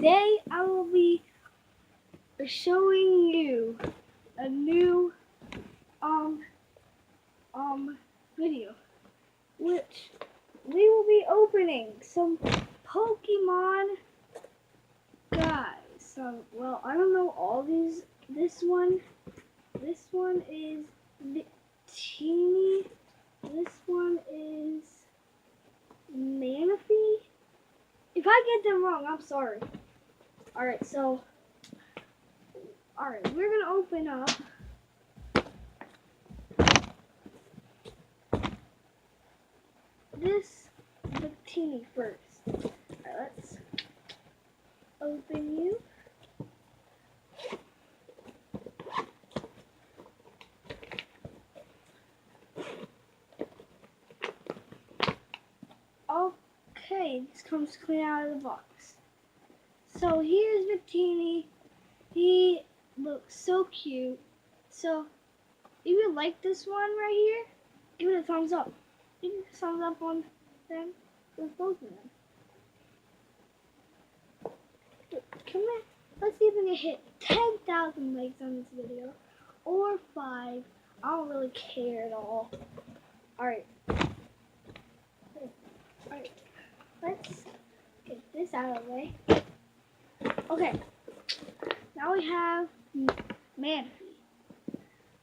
today I will be showing you a new video, which we will be opening some Pokemon guys. So, well, I don't know all these. This one is Teeny. This one is Manaphy. If I get them wrong, I'm sorry. Alright, so we're gonna open up this Victini first. Alright, let's open you. Okay, this comes clean out of the box. So here's Victini. He looks so cute. So if you like this one right here, give it a thumbs up. Give it a thumbs up on them, with both of them. Come on, let's see if we can hit 10,000 likes on this video, or 5. I don't really care at all. Alright, let's get this out of the way. Okay, now we have Manaphy.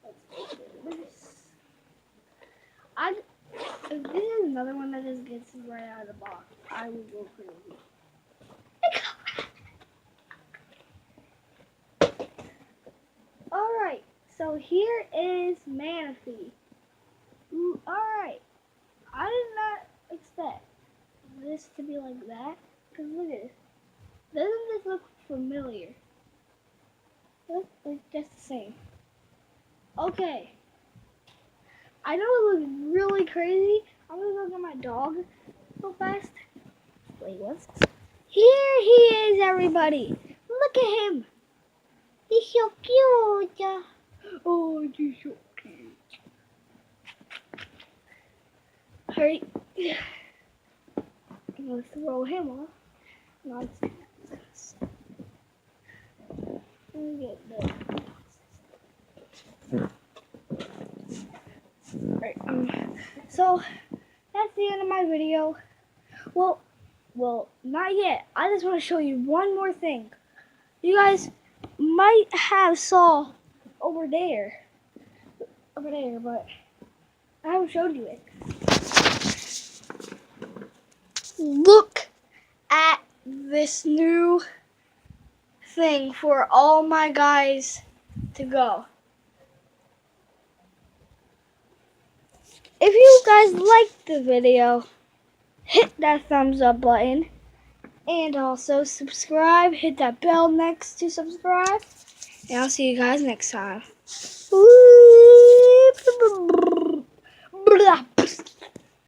Let's open this. If this is another one that just gets right out of the box, I will go crazy. Alright, so here is Manaphy. Alright, I did not expect this to be like that, because look at this. Doesn't this look familiar? Looks like just the same. Okay. I know it looks really crazy. I'm gonna look at my dog so fast. Wait, what's this? Here he is, everybody. Look at him. He's so cute. Oh, he's so cute. Hurry. I'm gonna throw him off. Nonsense. Let me get the Alright, so that's the end of my video. Well, not yet. I just want to show you one more thing. You guys might have saw over there, but I haven't showed you it. Look at this new thing for all my guys to go. If you guys liked the video, hit that thumbs up button, and also subscribe. Hit that bell next to subscribe, and I'll see you guys next time.